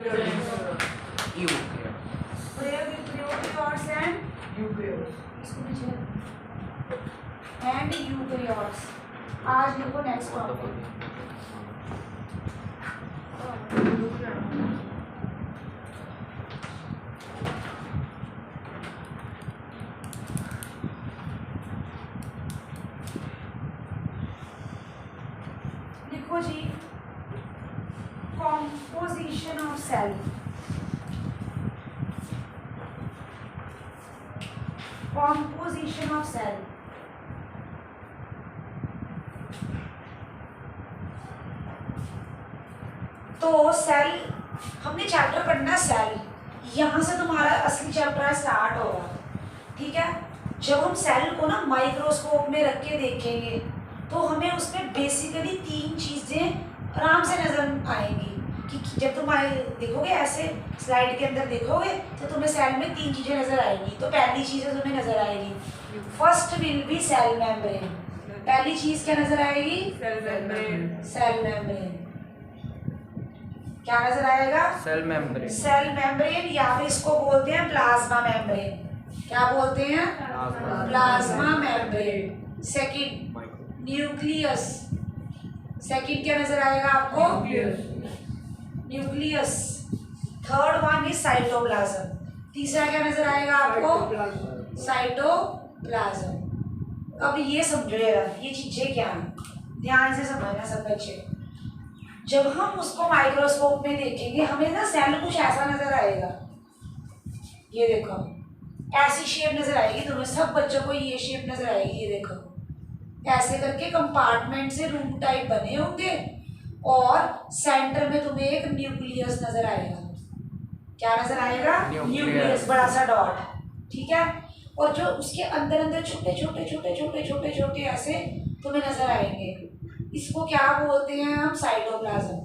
Prokaryotes and eukaryotes। आज देखो next topic. देखो जी, composition of cell। composition of cell। तो सेल हमने चैप्टर पढ़ना सेल, यहाँ से तुम्हारा असली चैप्टर स्टार्ट होगा। ठीक है, जब हम सेल को ना माइक्रोस्कोप में रख के देखेंगे तो हमें उसमें बेसिकली तीन चीज़ें आराम से नजर आएंगी। कि जब तुम देखोगे ऐसे स्लाइड के अंदर देखोगे तो तुम्हें सेल में तीन चीज़ें नजर आएंगी। तो पहली चीज़ तुम्हें नजर आएगी, first will be cell membrane. पहली चीज़ क्या नजर आएगी? Cell membrane. सेल मेम्ब्रेन क्या नजर आएगा? Cell membrane. सेल मेम्ब्रेन, या फिर इसको बोलते हैं प्लाज्मा मेम्ब्रेन। क्या बोलते हैं? Plasma membrane. Second nucleus. Second क्या नजर आएगा आपको? Nucleus. Third one is cytoplasm. तीसरा क्या नजर आएगा आपको? साइटोप्लाज्म। अब ये समझिएगा ये चीजें क्या हैं, ध्यान से समझना सब बच्चे। जब हम उसको माइक्रोस्कोप में देखेंगे हमें ना सेल कुछ ऐसा नजर आएगा। ये देखो ऐसी शेप नजर आएगी, तुम्हें सब बच्चों को ये शेप नजर आएगी। ये देखो ऐसे करके कंपार्टमेंट से रूम टाइप बने होंगे और सेंटर में तुम्हें एक न्यूक्लियस नजर आएगा। क्या नजर आएगा? न्यूक्लियस, बड़ा सा डॉट। ठीक है, और जो उसके अंदर अंदर छोटे छोटे छोटे छोटे छोटे छोटे ऐसे तुम्हें नजर आएंगे। इसको क्या बोलते हैं हम? Cytoplasm.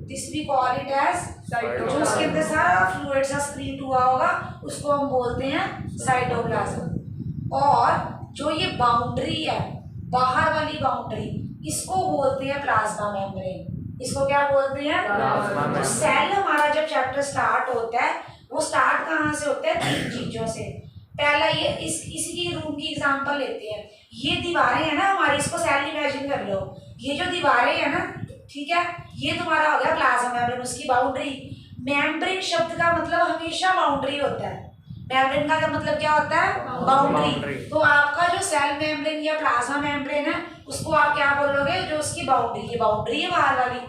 This we call it as जो उसके अंदर सारा फ्लूइड सा स्क्रीन हुआ होगा उसको हम बोलते हैं साइटोप्लाज्म। और जो ये बाउंड्री है, बाहर वाली बाउंड्री, इसको बोलते हैं प्लाज्मा मेम्ब्रेन। इसको क्या बोलते हैं? तो सेल हमारा जब चैप्टर स्टार्ट होता है वो स्टार्ट कहाँ से होता है? तीन चीजों से। पहला ये इसी की रूम की एग्जांपल लेते हैं। ये दीवारें है ना हमारी, इसको सेल इमेजिन कर लो। ये जो दीवारें है ना, ठीक है, ये तुम्हारा हो गया प्लाज्मा मेम्ब्रेन, उसकी बाउंड्री। मेम्ब्रेन शब्द का मतलब हमेशा बाउंड्री होता है। मेम्ब्रेन का मतलब क्या होता है? बाउंड्री। तो आपका जो सेल मेम्ब्रेन या प्लाज्मा मेम्ब्रेन है उसको आप क्या बोलोगे? जो उसकी बाउंड्री, ये बाउंड्री है बाहर वाली।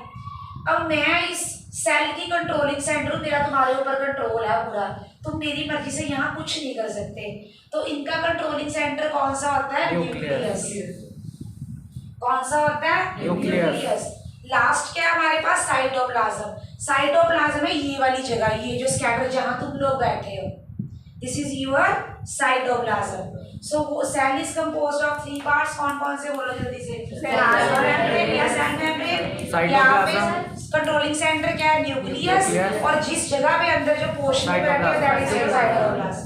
अब मैं इस सेल की कंट्रोलिंग सेंटर, मेरा तुम्हारे ऊपर कंट्रोल है पूरा, तुम मेरी मर्जी से यहाँ कुछ नहीं कर सकते। तो इनका कंट्रोलिंग सेंटर कौन सा होता है? न्यूक्लियस। कौन सा होता है? न्यूक्लियस। लास्ट क्या है हमारे पास? साइटोप्लाज्म। साइटोप्लाज्म है ये वाली जगह, ये जो स्कैटर जहां तुम लोग बैठे हो, this is your cytoplasm. So वो cell is composed of three parts. कौन कौन से बोलो जल्दी से? प्लाज्मा मेम्ब्रेन या सेल मेम्ब्रेन, या फिर कंट्रोलिंग सेंटर क्या है? न्यूक्लियस। और जिस जगह पे अंदर जो पोर्शन में बैठे हो दैट इज साइटोप्लाज्म।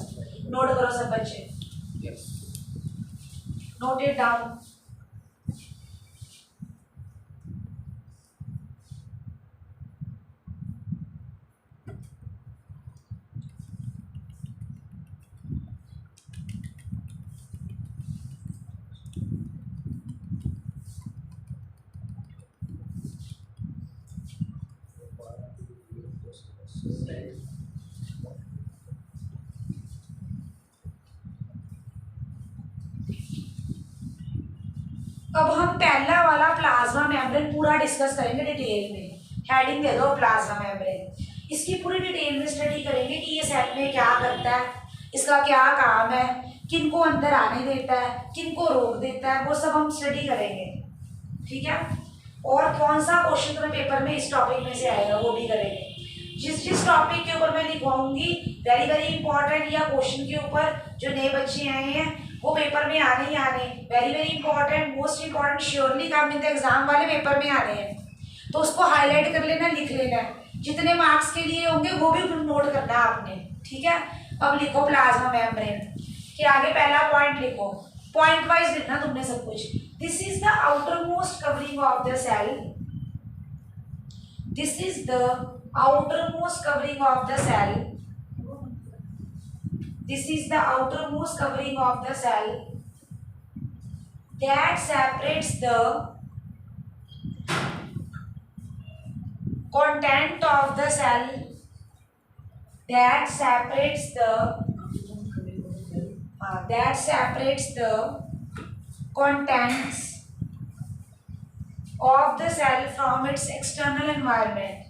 नोट करो सब बच्चे, नोट इट डाउन। अब हम पहला वाला प्लाज्मा मेम्ब्रेन पूरा डिस्कस करेंगे डिटेल में। हेडिंग दे दो प्लाज्मा मेम्ब्रेन। इसकी पूरी डिटेल में स्टडी करेंगे कि ये सेल में क्या करता है, इसका क्या काम है, किनको अंदर आने देता है, किनको रोक देता है, वो सब हम स्टडी करेंगे। ठीक है, और कौन सा क्वेश्चन तुम्हें पेपर में इस टॉपिक में से आएगा वो भी करेंगे। जिस टॉपिक के ऊपर मैं लिखवाऊंगी वेरी वेरी इंपॉर्टेंट, या क्वेश्चन के ऊपर जो नए बच्चे आए हैं वो पेपर में आने ही आने, very very important, most important, surely come in the exam वाले पेपर में आने हैं। तो उसको हाईलाइट कर लेना, लिख लेना। जितने मार्क्स के लिए होंगे वो भी नोट करना है आपने। ठीक है, अब लिखो प्लाज्मा मेम्ब्रेन के आगे पहला पॉइंट लिखो, पॉइंट वाइज लिखना तुमने सब कुछ। This is the outermost covering of the cell. This is the outermost covering of the cell. This is the outermost covering of the cell that separates the content of the cell, that separates the contents of the cell from its external environment.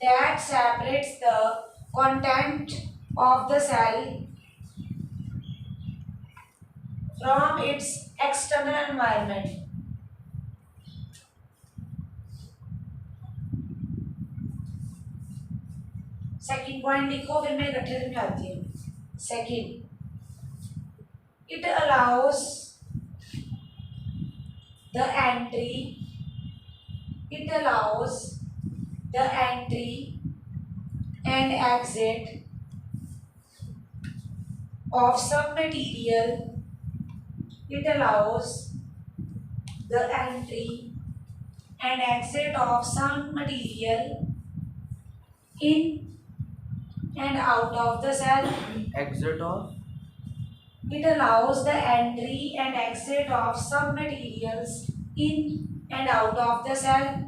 That separates the content of the cell from its external environment. Second point लिखो, फिर मैं इकट्ठे में आती हूँ. Second, it allows the entry and exit of some material. It allows the entry and exit of some material in and out of the cell. Exit of? It allows the entry and exit of some materials in and out of the cell.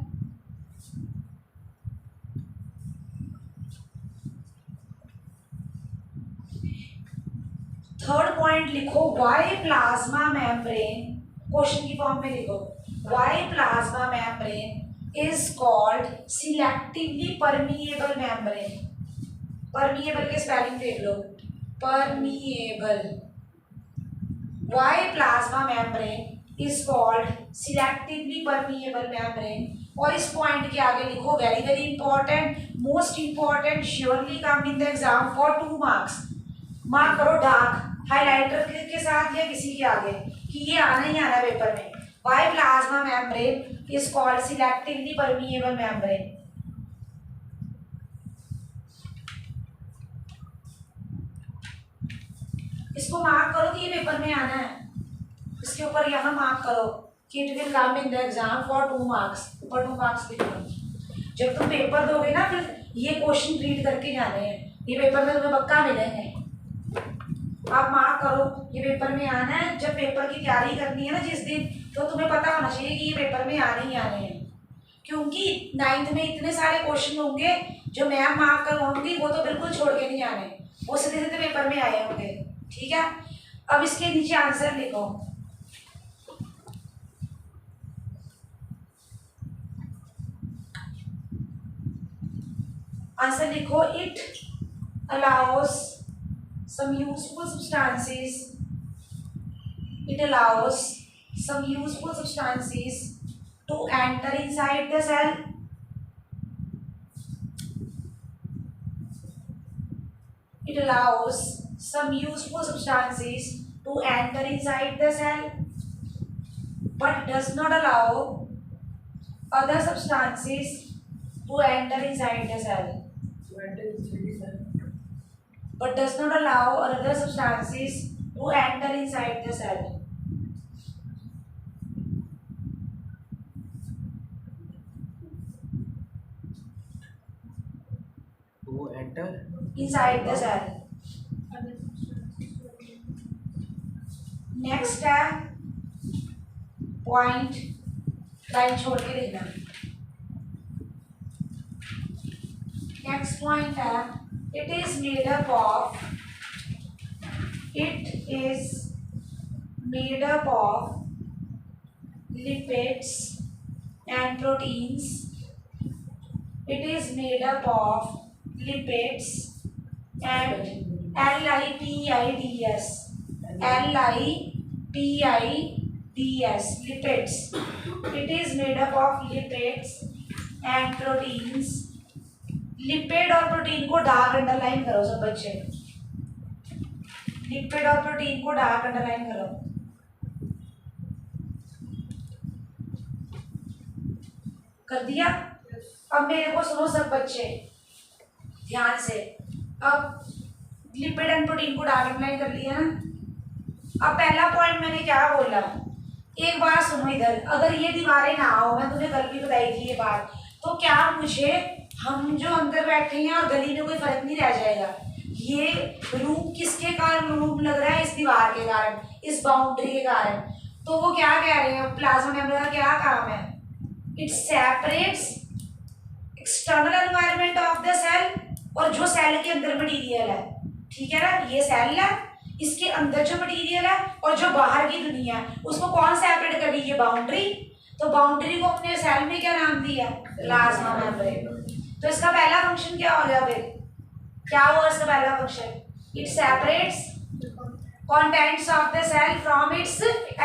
Third point लिखो, why plasma membrane, question की form में लिखो, why plasma membrane is called selectively permeable membrane. Permeable के spelling देख लो, permeable. Why plasma membrane is called selectively permeable membrane. और इस point के आगे लिखो, very very important, most important, surely come in the exam for 2 marks. Mark करो dark highlighter के साथ या किसी के आगे कि ये आना ही आना पेपर में. Why plasma membrane is called selectively permeable membrane. इसको मार्क करो कि ये पेपर में आना है. इसके ऊपर यहाँ मार्क करो कि it will come in the exam for 2 marks. ऊपर 2 मार्क्स भी करो. जब तुम पेपर दोगे ना, फिर ये क्वेश्चन रीड करके जाने हैं. ये पेपर में तुम्हें पक्का मिलेंगे. आप मार्क करो, ये पेपर में आना है. जब पेपर की तैयारी करनी है ना जिस दिन, तो तुम्हें पता होना चाहिए कि ये पेपर में आने ही आने हैं. क्योंकि 9th में इतने सारे क्वेश्चन होंगे जो मैम मार्क करवाऊंगी, वो तो बिल्कुल छोड़ के नहीं आने, वो सीधे सीधे पेपर में आए होंगे. ठीक है. अब इसके नीचे आंसर लिखो. आंसर लिखो, it allows some useful substances. It allows some useful substances to enter inside the cell. It allows some useful substances to enter inside the cell, but does not allow other substances to enter inside the cell. But does not allow other substances to enter inside the cell. To enter inside the cell. Next है point, line छोड़ के लिखना. Next point है, it is made up of lipids and proteins. It is made up of lipids and lipids, lipids. It is made up of lipids and proteins. Lipid और protein को dark underline करो सब बच्चे. Lipid और protein को dark underline करो. कर दिया. अब मेरे को सुनो सब बच्चे ध्यान से. अब लिपिड एंड प्रोटीन को डार्क अंडरलाइन कर लिया ना. अब पहला पॉइंट मैंने क्या बोला, एक बार सुनो इधर. अगर ये दीवारें ना हो, मैं तुम्हें कल भी बताई थी ये बात, तो क्या मुझे, हम जो अंदर बैठे हैं और गली में कोई फर्क नहीं रह जाएगा। ये रूम किसके कारण रूम लग रहा है? इस दीवार के कारण, इस बाउंड्री के कारण। तो वो क्या कह रहे हैं, प्लाज्मा मेम्ब्रेन का क्या काम है? It separates external environment of the cell और जो सेल के अंदर मटीरियल है, ठीक है ना, ये सेल है, इसके अंदर जो मटीरियल है और जो बाहर की दुनिया है, उसको कौन सेपरेट कर रही है? बाउंड्री। तो बाउंड्री को अपने सेल में क्या नाम दिया? Plasma membrane. तो इसका पहला फंक्शन क्या हो गया फिर? क्या हुआ इसका पहला function? It separates contents of the cell from its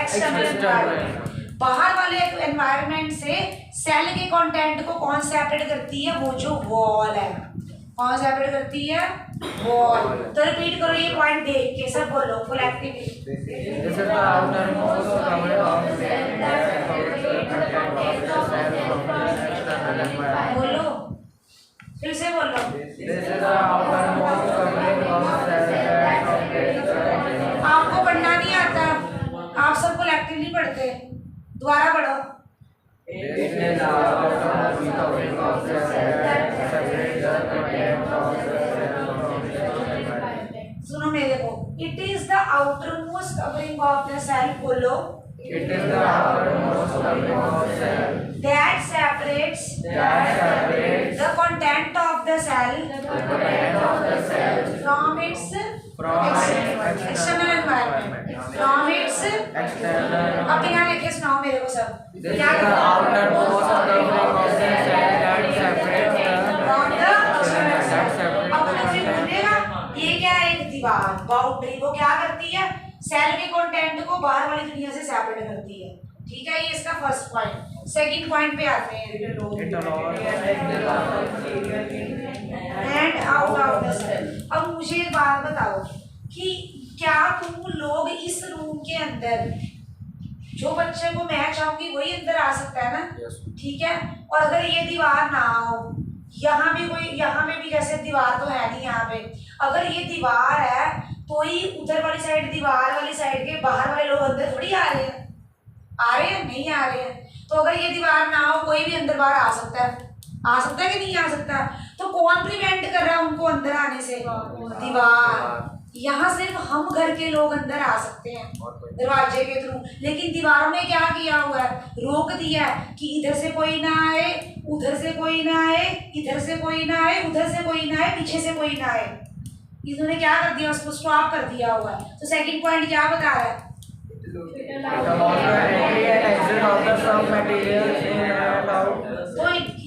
external environment। बाहर वाले एनवायरनमेंट से सेल के कंटेंट को कौन सेपरेट करती है? वो जो वॉल है। कौन सेपरेट करती है? वॉल। तो रिपीट करो ये पॉइंट देख के, सब बोलो कलेक्टिवली। बोलो, फिर से बोलो। आपको पढ़ना नहीं आता, आप सब कलेक्टिवली पढ़ते, दोबारा पढ़ो। सुनो मेरे को, it is the outermost covering of the cell. बोलो, It is the outermost covering of the cell that separates the content of the cell from its external environment, from its अब यहाँ लिखे सुनाओ मेरे को सब क्या the outermost covering of the cell that separates from the external। अब मुझे बोलेगा ये क्या है? एक दीवार, बाउंड्री। वो क्या करती है? सेल के कंटेंट को बाहर वाली दुनिया से सेपरेट करती है, ठीक है। ये इसका फर्स्ट पॉइंट। सेकंड पॉइंट पे आते हैं, and out of the cell. अब मुझे एक बात बताओ कि क्या तुम लोग इस रूम के अंदर, जो बच्चे को मैं चाहूंगी वही अंदर आ सकता है ना? ठीक है। और अगर ये दीवार ना हो, यहाँ भी कोई, यहाँ में भी जैसे दीवार तो है नहीं यहाँ पे, अगर ये दीवार है तो ही उधर वाली साइड, दीवार वाली साइड के बाहर वाले लोग अंदर थोड़ी आ रहे हैं। आ रहे हैं? नहीं आ रहे हैं। तो अगर ये दीवार ना हो, कोई भी अंदर बाहर आ सकता है। आ सकता है कि नहीं आ सकता? तो कौन प्रिवेंट कर रहा है उनको अंदर आने से? दीवार। यहाँ सिर्फ हम घर के लोग अंदर आ सकते हैं दरवाजे के थ्रू, लेकिन दीवारों ने क्या किया हुआ है? रोक दिया है कि इधर से कोई ना आए, उधर से कोई ना आए, इधर से कोई ना आए, उधर से कोई ना आए, पीछे से कोई ना आए। इन्होंने क्या कर दिया? उसको स्टॉप कर दिया हुआ है। तो सेकंड पॉइंट क्या बता रहा है? तो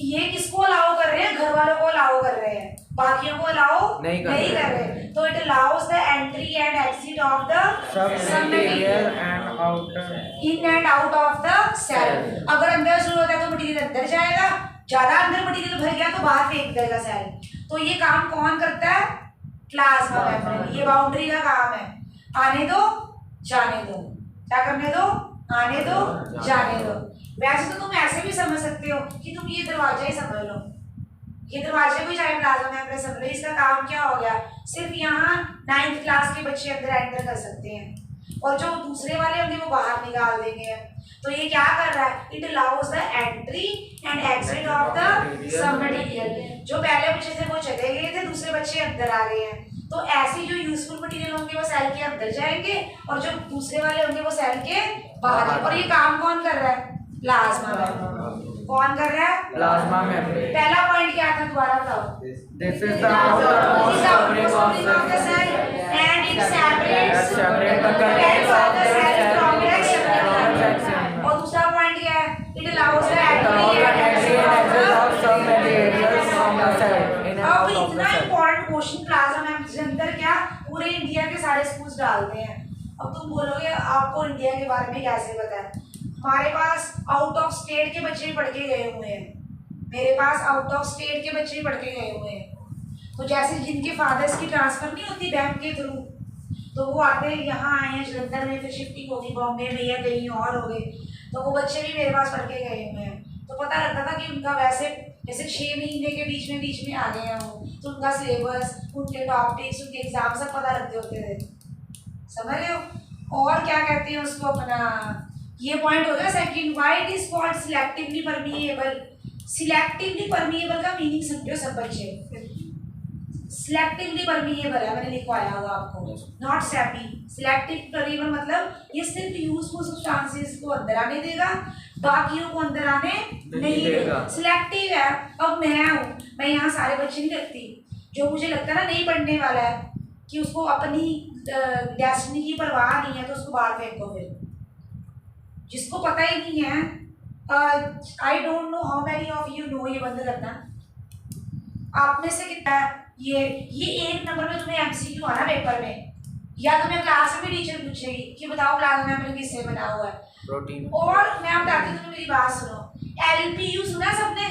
ये किसको अलाउ कर रहे हैं? घर वालों को अलाउ कर रहे हैं, बाकियों को अलाउ नहीं कर रहे। तो it allows the entry and exit of the सब material in and out of the cell. अगर अंदर शुरू होता है तो मटेरियल अंदर जाएगा, ज्यादा अंदर मटेरियल भर गया तो बाहर फेंक देगा सेल। तो ये काम कौन करता है? Plasma membrane. ये बाउंड्री का काम है। आने दो, जाने दो। क्या करने दो? आने दो, जाने दो। वैसे तो तुम ऐसे भी समझ सकते हो कि तुम ये दरवाजा ही समझ लो, ये दरवाजे को चाहे प्लाज्मा मेम्ब्रेन समझ लो। इसका काम क्या हो गया? सिर्फ यहाँ 9th क्लास के बच्चे अंदर एंटर कर सकते हैं और जो दूसरे वाले होंगे वो बाहर निकाल देंगे। तो ये क्या कर रहा है? It allows the entry and exit of the सब मटेरियल। जो पहले बच्चे थे वो चले गए थे, दूसरे बच्चे अंदर आ गए हैं। तो ऐसे जो यूजफुल मटेरियल होंगे वो सेल के अंदर जाएंगे और जो दूसरे वाले होंगे वो सेल के बाहर। और ये काम कौन कर रहा है? Plasma membrane. कौन कर रहा है? Plasma membrane. पहला पॉइंट क्या था? दोबारा बताओ। This is the outermost covering of the cell and it separates the contents of the cell from the external। और दूसरा पॉइंट क्या है? It allows the entry and exit of some materials from the cell in and अब out of the इतना cell। Important question plasma membrane के अंदर क्या पूरे इंडिया के सारे स्कूल्स डालते हैं। अब तुम बोलोगे आपको इंडिया के बारे में कैसे पता है? हमारे पास आउट ऑफ स्टेट के बच्चे पढ़ के गए हुए हैं, मेरे पास आउट ऑफ स्टेट के बच्चे पढ़ के गए हुए हैं। तो जैसे जिनके फादर्स की ट्रांसफर नहीं होती बैंक के थ्रू, तो वो आते हैं यहाँ आए हैं जलंधर में, फिर शिफ्टिंग होगी बॉम्बे में या कहीं और हो गए, तो वो बच्चे भी मेरे पास पढ़ के गए हुए हैं। तो पता लगता था कि उनका वैसे जैसे 6 महीने के बीच में आ गए हैं वो, तो उनका सिलेबस, उनके टॉपिक्स, उनके एग्जाम सब पता लगते होते थे। समझ रहे हो? और क्या कहते हैं उसको अपना, ये पॉइंट हो गया second. Why it is called selectively permeable. Selectively permeable का मीनिंग समझो सब बच्चे। सिलेक्टिवली परमिएबल है, मैंने लिखवाया होगा आपको, नॉट सैपी। सिलेक्टिव परमिएबल मतलब ये सिर्फ यूजफुल सब्सटेंसेस को अंदर आने देगा, बाकियों को अंदर आने नहीं देगा। सिलेक्टिव है। अब मैं यहाँ सारे बच्चे नहीं रखती, जो मुझे लगता है ना नहीं पढ़ने वाला है कि उसको अपनी डेस्टिनी की परवाह नहीं है, तो उसको बाहर फेंको। फिर जिसको पता ही नहीं है, I don't know how many of you know, ये बंद करना। आप में से कितना है ये एक नंबर में तुम्हें एमसीक्यू आना पेपर में, या तुम्हें क्लास में भी टीचर पूछेगी कि बताओ क्लास में मैंने किससे बना हुआ है प्रोटीन। और मैं बताती हूँ, मेरी बात सुनो। एलपीयू सुना सबने?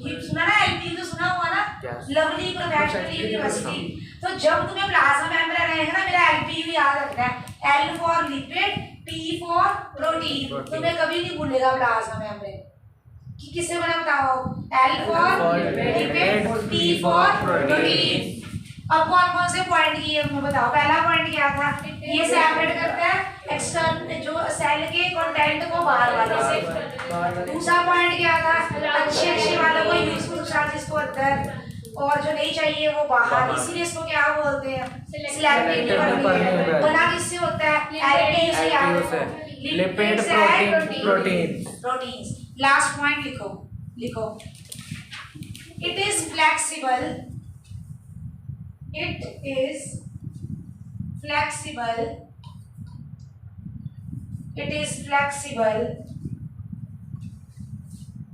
ये सुना ना, एलपीयू तो सुना हुआ ना, लवली प्रोफेशनल यूनिवर्सिटी। तो जब तुम्हें प्लाज्मा मेम्ब्रेन रहेगा ना, मेरा एलपीयू याद रखना है, L for lipid, P for protein. तुम्हें कभी नहीं भूलेगा प्लाज्मा मेम्ब्रेन कि किससे बना, बताओ। L for lipid, P for protein. अब कौन कौन से पॉइंट किए मैं बताओ। पहला पॉइंट क्या था, ये सेपरेट करता है एक्सटर्नल जो सेल के कंटेंट को बाहर वाले से। दूसरा पॉइंट क्या था, अच्छे वालों को यूजफुल चार्जेस को अंदर और जो नहीं चाहिए वो बाहर। इसीलिए इसको क्या बोलते हैं, सिलेक्टिव परमिएबल। बना किससे होता है, एलपीयू से, याद रखो, लिपिड, प्रोटीन्स। लास्ट पॉइंट लिखो, it is flexible, it is flexible, it is flexible,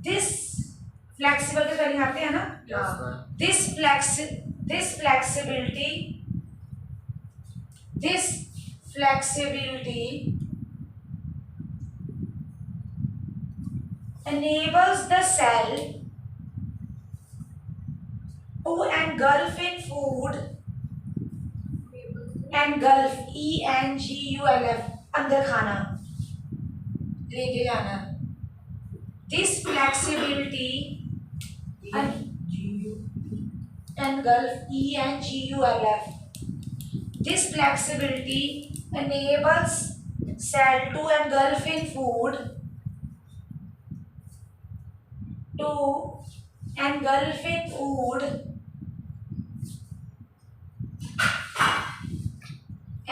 this flexible के स्पेलिंग आते हैं ना, this flexibility enables the cell to engulf in food, engulf, ENGULF, अंदर खाना लेके जाना। This flexibility engulf, ENGULF, this flexibility enables cell to engulf in food,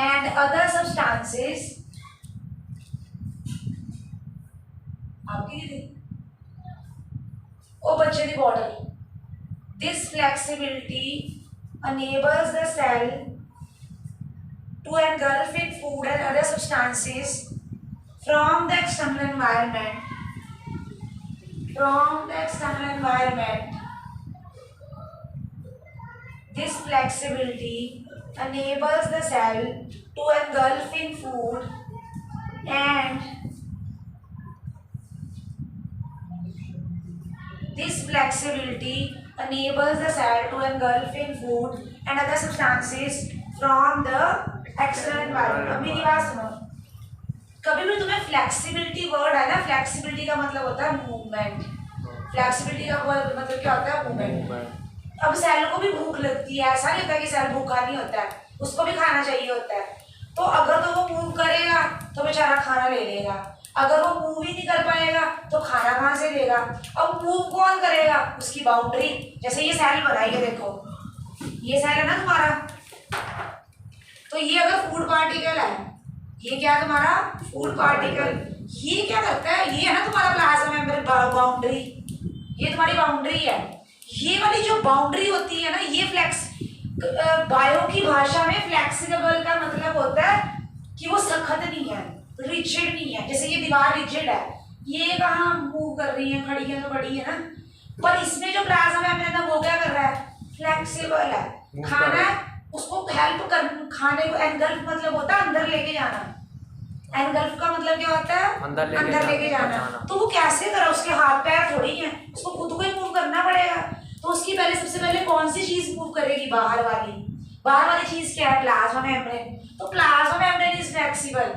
and other substances। आपकी दीदी ओ बच्चे दी bottle. This flexibility enables the cell to engulf in food and other substances from the external environment. This flexibility enables the cell to engulf in food and other substances from the external environment। अब मेरी बात सुनो, कभी भी तुम्हें flexibility word है ना, flexibility का मतलब होता है मूवमेंट। फ्लेक्सिबिलिटी का मतलब क्या होता है, मूवमेंट। अब सेल को भी भूख लगती है, ऐसा नहीं होता कि सेल भूखा नहीं होता है, उसको भी खाना चाहिए होता है। तो अगर तो वो मूव करेगा तो बेचारा खाना ले लेगा, अगर वो मूव ही नहीं कर पाएगा तो खाना कहाँ से लेगा। अब मूव कौन करेगा, उसकी बाउंड्री। जैसे ये सेल बनाई है, देखो ये सेल है ना तुम्हारा, तो ये अगर फूड पार्टिकल है, ये क्या है तुम्हारा फूड पार्टिकल, ये क्या करता है, ये है ना तुम्हारा प्लाज्मा मेम्ब्रेन बाउंड्री, ये तुम्हारी बाउंड्री है। ये वाली जो बाउंड्री होती है ना, ये बायो की भाषा में फ्लेक्सिबल का मतलब होता है कि वो सख्त नहीं है, रिजिड नहीं है। जैसे ये दीवार रिजिड है, ये कहाँ मूव कर रही है, खड़ी है तो बड़ी है ना, पर इसमें जो प्लाज्मा मेम्ब्रेन है वो क्या कर रहा है, फ्लेक्सिबल है। खाना उसको हेल्प कर, खाने को एनगल्फ मतलब होता है अंदर लेके जाना। एनगल्फ का मतलब क्या होता है, अंदर लेके जाना। तो वो कैसे करा, उसके हाथ पैर थोड़ी हैं, उसको खुद को ही मूव करना पड़ेगा। तो उसकी सबसे पहले कौन सी चीज मूव करेगी, बाहर वाली चीज क्या है, प्लाज्मा मेम्ब्रेन। तो प्लाज्मा मेम्ब्रेन इज फ्लेक्सिबल,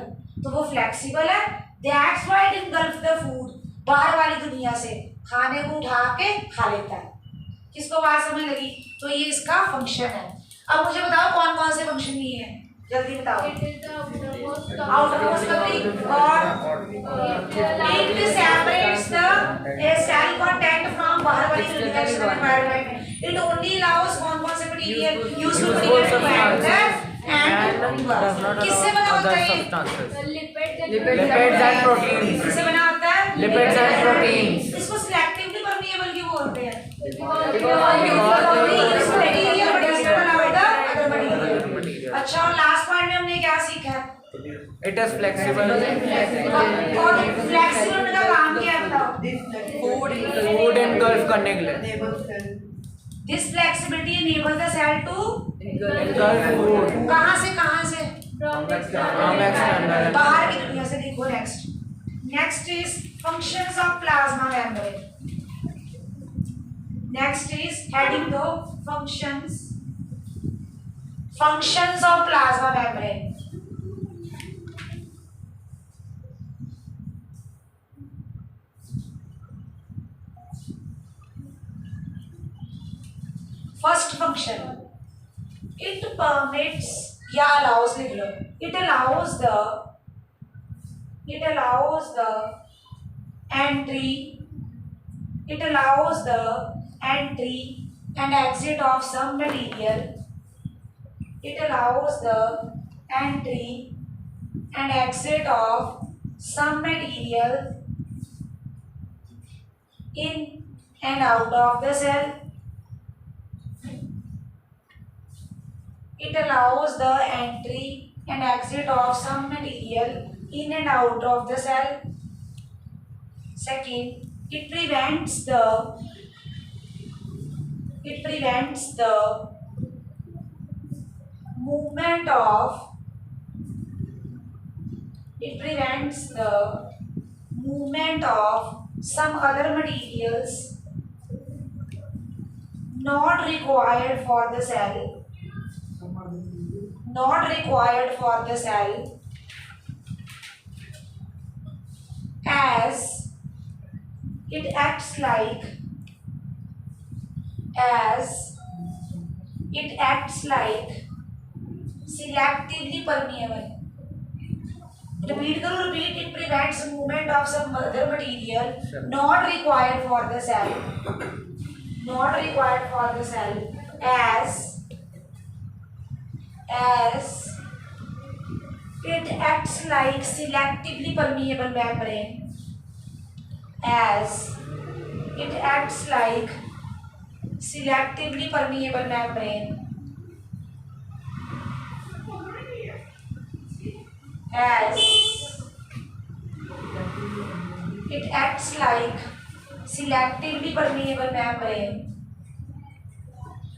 तो वो फ्लेक्सिबल है, that's why it engulf the food. बाहर वाली दुनिया से खाने को उठा के खा लेता है। किसको बात समझ लगी? तो ये इसका फंक्शन है। अब मुझे बताओ कौन कौन से फंक्शन दिए हैं। जल्दी बताओ। It is the outermost outermost covering और it separates the a cell content from बाहर वाली universal environment. It only allows कौन से material useful material to enter and does not किससे बना allow होता other है ये? substances. lipids and proteins. किससे बना होता है? Lipids and proteins. इसको selectively permeable क्यों बोलते हैं? because This material but does not allow the other material. material. अच्छा और लास्ट पॉइंट में हमने क्या सीखा? It is flexible. और फ्लेक्सिबल का काम क्या है बताओ? Food engulf करने के लिए. This flexibility enable the cell to Engulf food. कहाँ से from the From external. बाहर की दुनिया से। देखो next is functions of plasma membrane. Next is heading दो functions of plasma membrane. First function, it permits या allows लिख लो। it allows the entry and exit of some material. It allows the entry and exit of some material in and out of the cell. It allows the entry and exit of some material in and out of the cell. Second, it prevents the movement of some other materials not required for the cell. As it acts like selectively permeable. Repeat, it prevents movement of some other material not required for the cell. As it acts like selectively permeable membrane.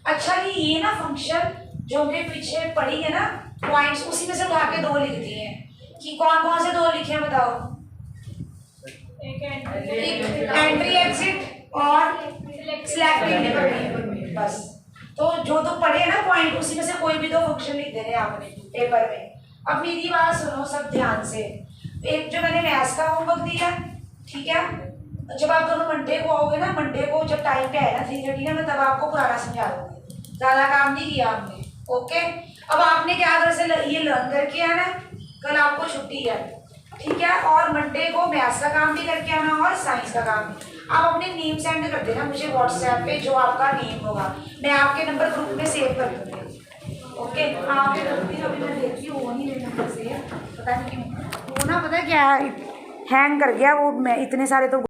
अच्छा ये ना function जो हमने पीछे पढ़ी है ना points, उसी में से उठा के दो लिख दिए हैं कि कौन से दो लिखे हैं बताओ। एक एंट्री एग्जिट और सिलेक्टिवली परमेबल। बस तो जो पढ़े हैं ना पॉइंट, उसी में से कोई भी दो फंक्शन लिख देने आपने पेपर में। अब मेरी बात सुनो सब ध्यान से। एक जो मैंने मैथ्स का होमवर्क दिया, ठीक है, जब आप दोनों मंडे को आओगे ना, मंडे को जब टाइम पे है ना 3:30 ना, मैं तब आपको पुराना समझा दूंगी। ज़्यादा काम नहीं किया हमने, ओके। अब आपने क्या तरह से ये लर्न करके आना, कल आपको छुट्टी है, ठीक है, और मंडे को मैथ्स का काम भी करके आना और साइंस का काम भी। आप अपने नेम सेंड कर देना मुझे व्हाट्सएप पे, जो आपका नेम होगा मैं आपके नंबर ग्रुप में सेव कर दूँगी, ओके। आपके गलती अभी मैं देखती हूँ वो नहीं नंबर से, पता नहीं क्यों वो ना, पता है क्या हैंग कर गया वो, मैं इतने सारे तो